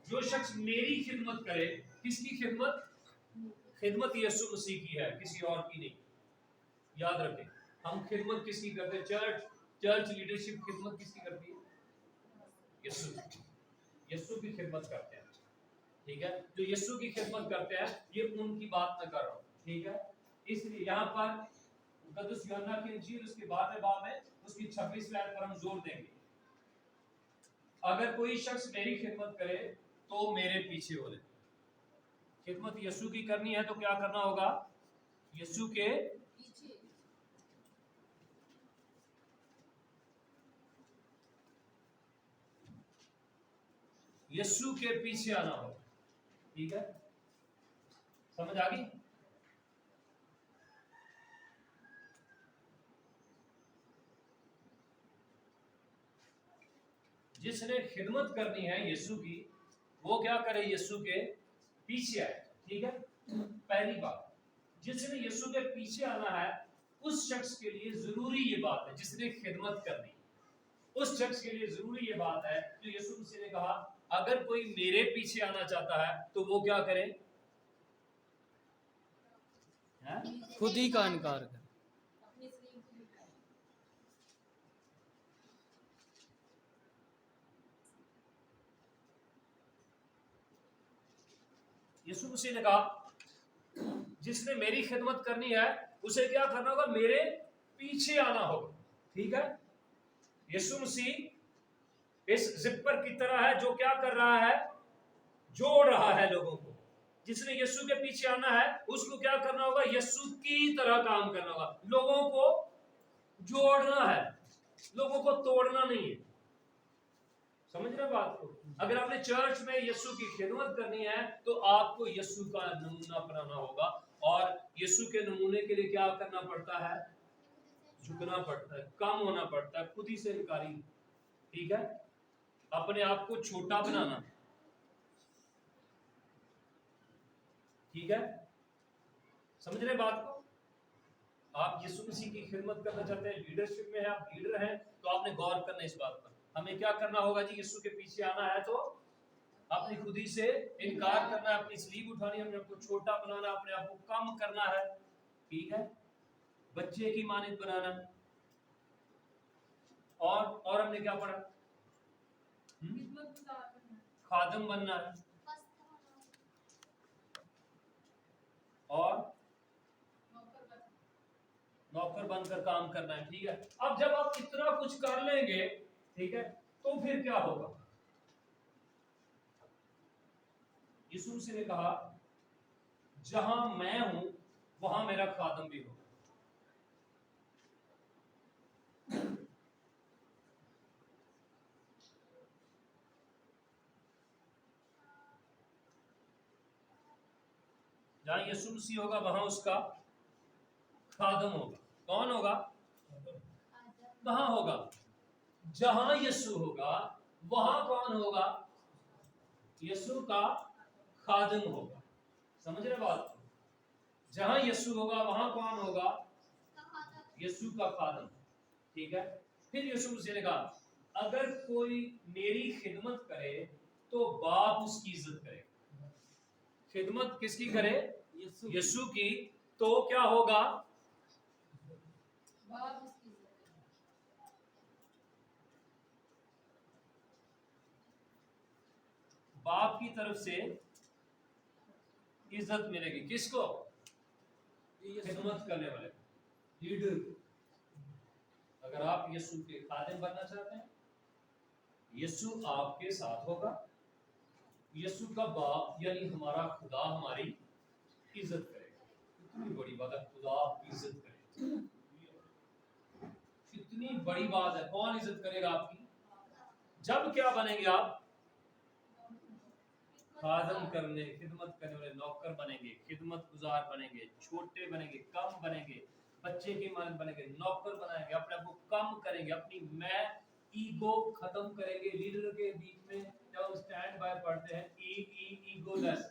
جو شخص میری خدمت کرے، کس کی خدمت؟ خدمت یسوع مسیح کی ہے، کسی اور کی نہیں. یاد رکھیں ہم خدمت کس کی کرتے ہیں؟ چرچ لیڈرشپ خدمت کس کی کرتی ہے؟ یسوع کی خدمت کرتے ہیں. ٹھیک ہے، جو یسوع کی خدمت کرتے ہیں یہ ان کی بات میں کر رہا ہوں. ٹھیک ہے، اس لیے یہاں پر مقدس یوحنا کی انجیل اس کے 12ویں باب میں اس کی 26ویں آیت پر ہم زور دیں گے. اگر کوئی شخص میری خدمت کرے تو میرے پیچھے ہو لے. خدمت یسوع کی کرنی ہے تو کیا کرنا ہوگا؟ یسوع کے پیچھے. یسوع کے پیچھے آنا ہوگا. ٹھیک ہے، سمجھ آ گئی؟ جس نے خدمت کرنی ہے یسوع کی وہ کیا کرے؟ یسوع کے پیچھے آئے. ٹھیک ہے، پہلی بات جس نے یسوع کے پیچھے آنا ہے اس شخص کے لیے ضروری یہ بات ہے، جس نے خدمت کرنی اس شخص کے لیے ضروری یہ بات ہے جو یسوع مسیح نے کہا اگر کوئی میرے پیچھے آنا چاہتا ہے تو وہ کیا کرے؟ خود ہی کا انکار کرے. یسوع مسیح نے کہا جس نے میری خدمت کرنی ہے اسے کیا کرنا ہوگا؟ میرے پیچھے آنا ہوگا. ٹھیک ہے، یسوع مسیح اس زپر کی طرح ہے جو کیا کر رہا ہے؟ جوڑ رہا ہے لوگوں کو. جس نے یسوع کے پیچھے آنا ہے اس کو کیا کرنا ہوگا؟ یسوع کی طرح کام کرنا ہوگا. لوگوں کو جوڑنا ہے، لوگوں کو توڑنا نہیں ہے. سمجھ رہے بات کو؟ اگر آپ نے چرچ میں یسوع کی خدمت کرنی ہے تو آپ کو یسوع کا نمونہ اپنانا ہوگا. اور یسوع کے نمونے کے لیے کیا کرنا پڑتا ہے؟ جھکنا پڑتا ہے، کم ہونا پڑتا ہے، خود ہی سے انکاری. ٹھیک ہے، اپنے آپ کو چھوٹا بنانا. ٹھیک ہے، سمجھ رہے بات کو؟ آپ یسوع مسیح کی خدمت کرنا چاہتے ہیں، لیڈرشپ میں ہیں، آپ لیڈر ہیں تو آپ نے غور کرنا اس بات پر. ہمیں کیا کرنا ہوگا جی؟ یسوع کے پیچھے آنا ہے تو اپنی خودی سے انکار کرنا ہے، اپنی سلیب اٹھانی ہے، اپنے آپ کو چھوٹا بنانا، اپنے آپ کو کم کرنا ہے. ٹھیک ہے، بچے کی مانند بنانا. اور ہم نے کیا پڑھا؟ خادم بننا ہے اور نوکر بن کر کام کرنا ہے. ٹھیک ہے، اب جب آپ اتنا کچھ کر لیں گے ٹھیک ہے تو پھر کیا ہوگا؟ یسوع سے نے کہا جہاں میں ہوں وہاں میرا خادم بھی ہوگا. جہاں یسوع مسیح ہوگا وہاں اس کا خادم ہوگا. کون ہوگا؟ وہاں ہوگا. جہاں یسوع ہوگا وہاں کون ہوگا؟ یسوع کا خادم ہوگا. سمجھ رہے بات کو؟ جہاں یسوع ہوگا وہاں کون ہوگا؟ یسوع کا خادم. ٹھیک ہے، پھر یسوع مسیح نے کہا اگر کوئی میری خدمت کرے تو باپ اس کی عزت کرے. خدمت کس کی کرے؟ یسوع کی. تو کیا ہوگا؟ باپ کی طرف سے عزت ملے گی. کس کو؟ خدمت کرنے والے لیڈر. اگر آپ یسوع کے خادم بننا چاہتے ہیں یسوع آپ کے ساتھ ہوگا. یسوع کا باپ یعنی ہمارا خدا ہماری عزت کرے گا. کتنی بڑی بات ہے، خدا آپ کی عزت کرے گا. کتنی بڑی بات ہے. کون عزت کرے گا آپ کی؟ جب کیا بنیں گے آپ؟ خادم کرنے، خدمت کرنے والے نوکر بنیں گے، خدمت گزار بنیں گے، چھوٹے بنیں گے، کم بنیں گے، بچے کی مانند بنیں گے، نوکر بنائیں گے، اپنے آپ کو کم کریں گے، اپنی میں ایگو ختم کریں گے. لیڈر کے بیچ میں جب ہم اسٹینڈ بائی پڑھتے ہیں ایگو لیس.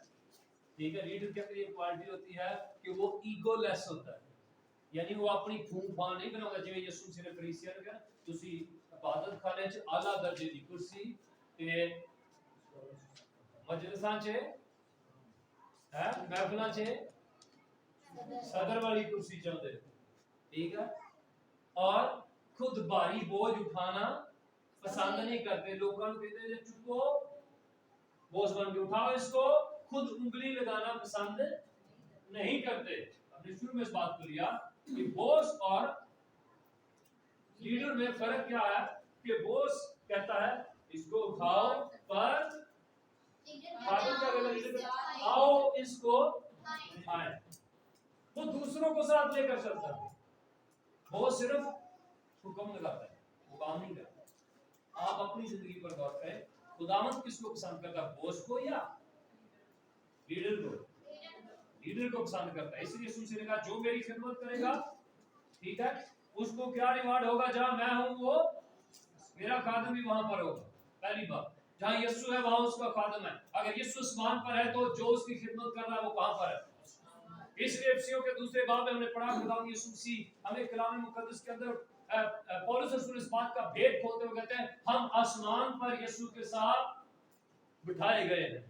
ٹھیک ہے، لیڈر کے اندر یہ کوالٹی ہوتی ہے کہ وہ ایگو لیس ہوتا ہے. یعنی وہ اپنی پھونک پھان نہیں بناتا. جی یسوع مسیح نے فریسیاں نے کہا تسی عبادت خانے وچ اعلی درجے دی کرسی تے मजलिसांचे महफिलांचे सदर वाली कुर्सी चाहते, ठीक है। और खुद भारी बोझ उठाना पसंद नहीं करते। लोगों को कहते हैं चुको बोझ बन के उठाओ इसको, खुद उंगली लगाना पसंद नहीं करते। हमने शुरू में इस बात को लिया कि बॉस और लीडर में फर्क क्या है कि बॉस कहता है इसको उठाओ, पर खादिम क्या कहता है, लीडर कहता है, आओ इसको उठाएं। वो दूसरों को साथ लेकर चलता है, वो सिर्फ हुक्म लगाता है, वो काम नहीं करता। आप अपनी जिंदगी पर गौर करें, खुदावंद किसको पसंद करता है, बॉस को या लीडर को? लीडर को पसंद करता है। इसलिए यीशु ने कहा जो मेरी खिदमत करेगा, ठीक है, उसको क्या रिवार्ड होगा, जहां मैं हूं वो मेरा खादिम भी वहां पर होगा। पहली बात, जहां यीशु है वहां उसका खादिम है। अगर यीशु आसमान पर है तो जो उसकी खिदमत कर रहा है वो कहां पर है? इसलिए इफिसियों के दूसरे बाब में हमने पढ़ा, खुदावंद यीशु मसीह हमें कलाम मुकद्दस के अंदर पौलुस रसूल इस बात का भेद खोलते हुए कहते हैं हम आसमान पर यीशु के साथ बिठाए गए हैं।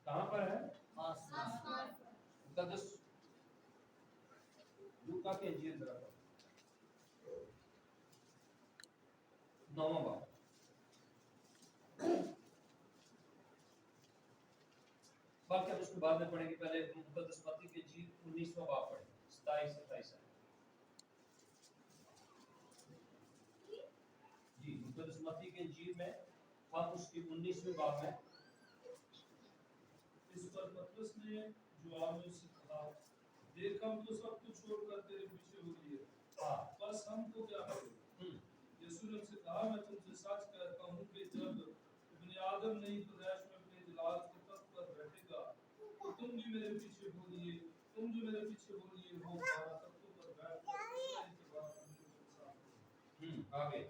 कहां पर है? आसमान। मुकद्दस लूका के इंजील जरा 9वां बाब, बाकी हम उसके बाद में पढ़ेंगे। पहले मुकद्दस मत्ती के इंजील 19वां बाब पढ़ें, 27-27 जी। मुकद्दस मत्ती के इंजील में हम उसके 19वें बाब में, इस पर पतरस ने जवाब में उससे कहा, देख हम तो सब कुछ छोड़कर तेरे पीछे हो लिए, बस हमको क्या करें? यीशु ने उससे कहा, मैं तुमसे सच कहता हूँ कि जब इब्ने आदम नई पैदाइश में अपने जलाल के तख्त पर बैठेगा तो तुम भी मेरे पीछे हो लिए, तुम जो मेरे पीछे हो लिए हो 12 तख्तों पर बैठकर आगे।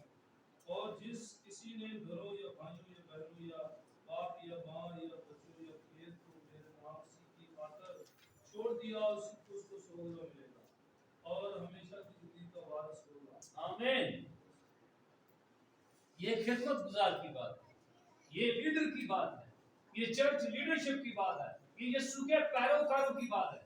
और जिस किसी ने घरों या भाइयों या बहनों या बाप या माँ या बच्चों या खेत को मेरे नाम की खातर छोड़ दिया, उसको स्वर्ग मिलेगा और हमेशा की जिंदगी का वारिस होगा। आमीन। ये खिदमत गुजार की बात है, ये लीडर की बात है, ये चर्च लीडरशिप की बात है, ये यीशु के पैरोकारों की बात है,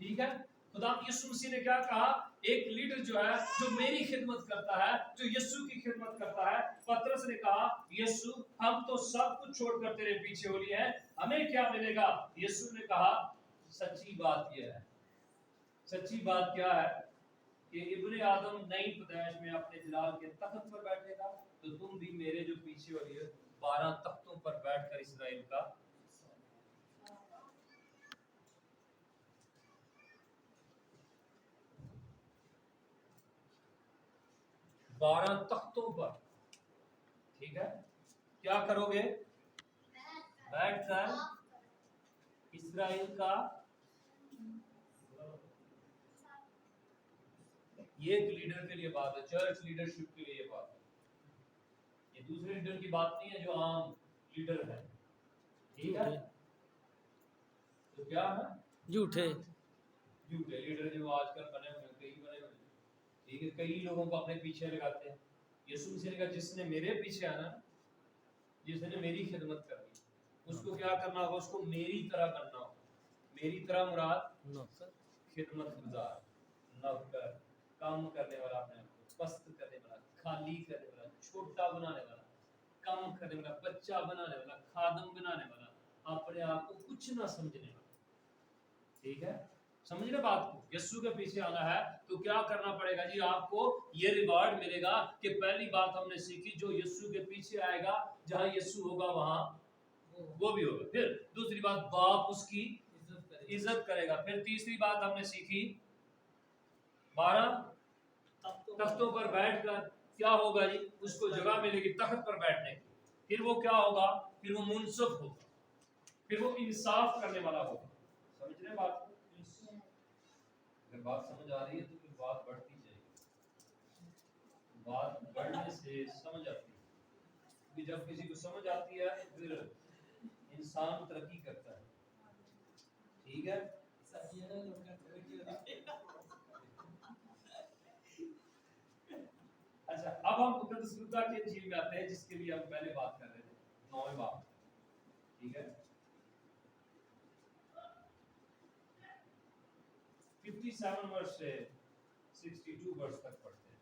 ठीक है। खुदा यीशु मसीह ने क्या कहा, एक लीडर जो है जो मेरी खिदमत करता है, जो यीशु की खिदमत करता है। पतरस ने कहा यीशु हम तो सब कुछ छोड़कर तेरे पीछे हो लिए हैं, हमें क्या मिलेगा? यीशु ने कहा सच्ची बात यह है, सच्ची बात क्या है कि इब्ने आदम नई पैदाइश में अपने जलाल के तख्त पर बैठेगा तो तुम भी मेरे जो पीछे हो लिए 12 तख्तों पर बैठकर इस्राएल का 12 तख्तों पर, ठीक है, क्या करोगे? बैठकर इस्राएल का। ये एक लीडर के लिए बात है, चर्च लीडरशिप के लिए ये बात है। ये दूसरे लीडर की बात नहीं है जो आम लीडर है, ठीक है। तो क्या है? झूठे लीडर जो आजकल बने हुए हैं, कई बने हुए हैं, ठीक है, कई लोगों को अपने पीछे लगाते हैं। यीशु मसीह ने कहा जिसने मेरे पीछे आना, जिसने मेरी खिदमत करनी, उसको क्या करना होगा? उसको मेरी तरह करना होगा। मेरी तरह मुराद खिदमत गुजार, नौकर, काम करने वाला, अपने आप को पस्त करने वाला, खाली करने वाला, छोटा बनाने वाला, कम करने वाला, बच्चा बनाने वाला, खादम बनाने वाला, अपने आप को कुछ ना समझने वाला, ठीक है। समझने बात को, यीशु के पीछे आना है तो क्या करना पड़ेगा जी? आपको ये रिवार्ड मिलेगा कि पहली बात हमने सीखी, जो यीशु के पीछे आएगा, जहां यीशु होगा वहां वो भी होगा। फिर दूसरी बात, बाप उसकी इज्जत करेगा। फिर तीसरी बात हमने सीखी, 12 तख्तों पर बैठकर क्या होगा जी? उसको जगह मिलेगी तख्त पर बैठने की। फिर वो क्या होगा? फिर वो मुनसफ होगा, फिर वो इंसाफ करने वाला होगा। समझ रहे बात को? अगर बात समझ आ रही है तो फिर बात बढ़ती जाएगी, बात बढ़ने से समझ आती है, क्योंकि जब किसी को समझ आती है फिर इंसान तरक्की करता है, ठीक है। अच्छा, अब हम मुकद्दस लूका के इंजील में आते हैं, जिसके लिए हम पहले बात कर रहे थे, 9वें बाब, ठीक है, 57 वर्ष से 62 वर्ष तक पढ़ते हैं।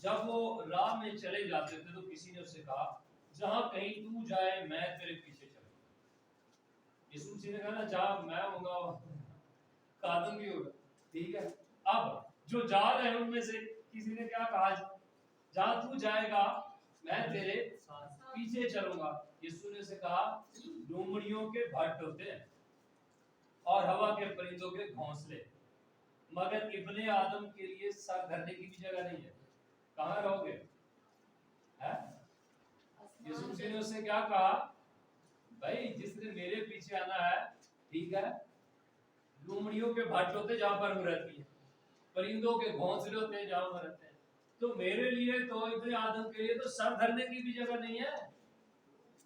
जब वो राह में चले जाते थे तो किसी ने उससे कहा, जहां कहीं तू जाए मैं तेरे पीछे चलूंगा। यीशु मसीह ने कहा ना, जा मैं होगा कादम भी होगा, ठीक है। अब जो जा रहे हैं उनमें से किसी ने क्या कहा, जहां तू जाएगा मैं तेरे पीछे चलूंगा। यीशु ने से कहा, लोमड़ियों के भट्ट होते हैं और हवा के परिंदों के घोंसले, मगर इब्ने आदम के लिए सर धरने की भी जगह नहीं है। कहाँ रहोगे? यीशु मसीह ने उससे क्या कहा, भाई जिसने मेरे पीछे आना है, ठीक है, लोमड़ियों के भट्ट होते जहां पर वो रहती है, परिंदों के घोंसले होते हैं जहां पर रहते हैं, तो मेरे लिए तो इब्ने आदम के लिए तो सर धरने की भी जगह नहीं है।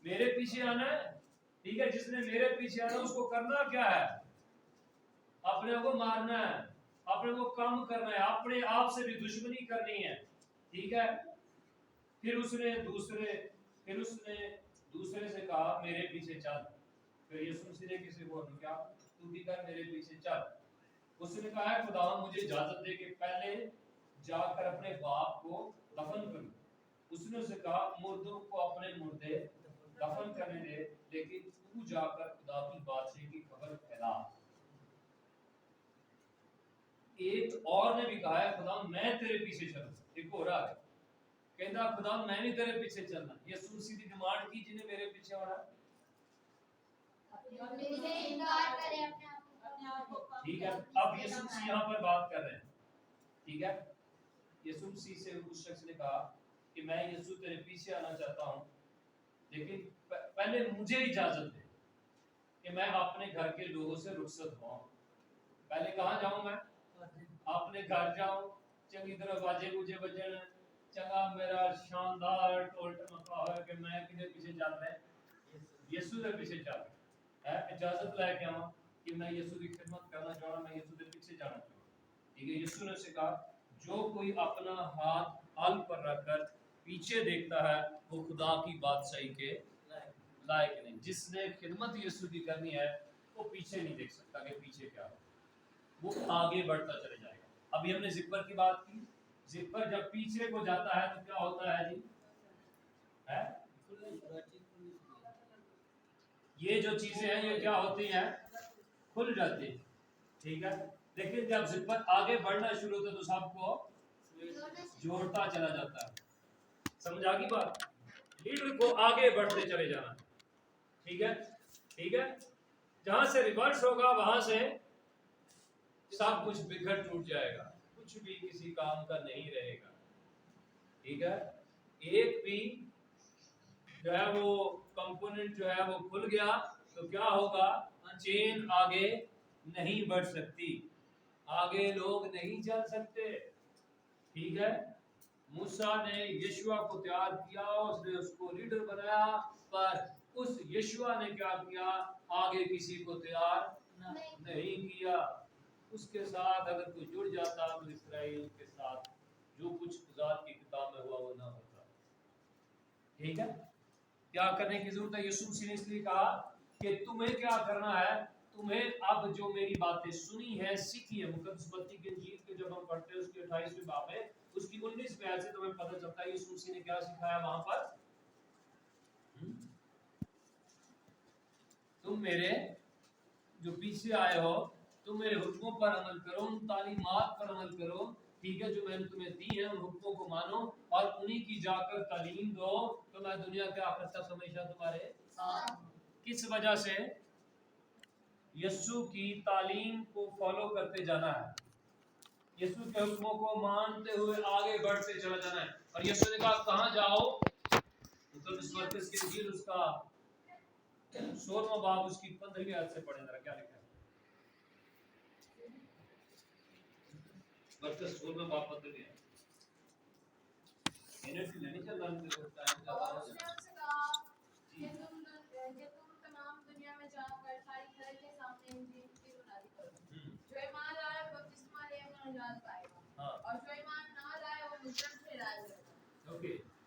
मेरे पीछे आना है, ठीक है, जिसने मेरे पीछे आना उसको करना क्या है? अपने को मारना है, अपने को कम करना है, अपने आप से भी दुश्मनी करनी है, ठीक है। फिर उसने दूसरे से कहा, मेरे पीछे चल। फिर यीशु मसीह ने किसी को क्या, तू भी कर मेरे पीछे चल। उसने कहा है, खुदा मुझे इजाजत दे कि पहले जाकर अपने बाप को दफन करूं। उसने उसे कहा, मुर्दों को अपने मुर्दे दफन करने दे, लेकिन तू जाकर खुदा की बादशाही की खबर फैला। एक और ने भी कहा है, खुदा मैं तेरे पीछे चलूं। एक और है, कहता खुदा मैं भी तेरे पीछे चलना। यीशु मसीह की डिमांड की, जिन्हें मेरे पीछे आना, ठीक है। अब यीशु मसीह यहाँ पर बात कर रहे हैं, ठीक है। यीशु मसीह से उस शख्स ने कहा कि मैं यीशु तेरे पीछे आना चाहता हूँ, लेकिन पहले मुझे इजाजत दे कि मैं अपने घर के लोगों से रुखसत हूँ। पहले कहाँ जाऊँ मैं? अपने घर जाऊँ, चंगी तरह बाजे बूजे बजन, चंगा मेरा शानदार टोल टमका है कि मैं किधर पीछे चल रहा है, यीशु के पीछे चल रहा है। इजाजत लेके आऊँ कि मैं यीशु की खिदमत करना चाह रहा हूँ, मैं यीशु के पीछे जाना चाहता हूँ, ठीक है। यीशु ने उसे कहा, जो कोई अपना हाथ हल पर रखकर पीछे देखता है वो खुदा की बादशाही के लायक नहीं। जिसने खिदमत यीशु की करनी है वो पीछे नहीं देख सकता कि पीछे क्या है, वो आगे बढ़ता चले जाएगा। अभी हमने जिक्र की बात की, जिक्र जब पीछे को जाता है तो क्या होता है जी? है? ये जो चीजें हैं ये क्या होती हैं? खुल जाती है, ठीक है। लेकिन जब जिक्र आगे बढ़ना शुरू होता है तो सबको जोड़ता चला जाता है। समझ आ गई बात? लीडर को आगे बढ़ते चले जाना, ठीक है, ठीक है। जहां से रिवर्स होगा वहां से सब कुछ बिखर टूट जाएगा, कुछ भी किसी काम का नहीं रहेगा, ठीक है। एक भी जो है वो कंपोनेंट जो है वो खुल गया तो क्या होगा? चेन आगे नहीं बढ़ सकती, आगे लोग नहीं चल सकते, ठीक है। मूसा ने यीशुआ को तैयार किया, उसने उसको लीडर बनाया, पर उस यीशुआ ने क्या किया? आगे किसी को तैयार नहीं किया। उसके साथ अगर कोई जुड़ जाता तो इस्राएल के साथ जो कुछ खुदा की किताब में हुआ वो ना होता, ठीक है। क्या करने की जरूरत है? यीशु मसीह ने इसलिए कहा कि तुम्हें क्या करना है, तुम्हें अब जो मेरी बातें सुनी है सीखी है। मुकद्दस मत्ती की इंजील के जब हम पढ़ते हैं उसकी 28वीं बाब में उसकी 19वीं आयत से तुम्हें पता चलता है यीशु मसीह ने क्या सिखाया वहां पर। तुम मेरे जो पीछे आए हो, तुम मेरे हुक्मों पर अमल करो, उन तालीमात पर अमल करो, ठीक है, जो मैंने तुम्हें दी है, उन हुक्मों को मानो और उन्हीं की जाकर तालीम दो, तो मैं दुनिया के आखिर तक हमेशा तुम्हारे साथ। किस वजह से? यीशु की तालीम को फॉलो करते जाना है, यीशु के हुक्मों को मानते हुए आगे बढ़ते चला जाना है। और यीशु ने कहा कहां जाओ? तो इस मरकज की इंजील उसका 16वां बाब उसकी 15वीं आयत से पढ़ें जरा, क्या लिखा है? मरकज 16वां बाब 15वीं आयत। एनर्जी नहीं चल रहा है।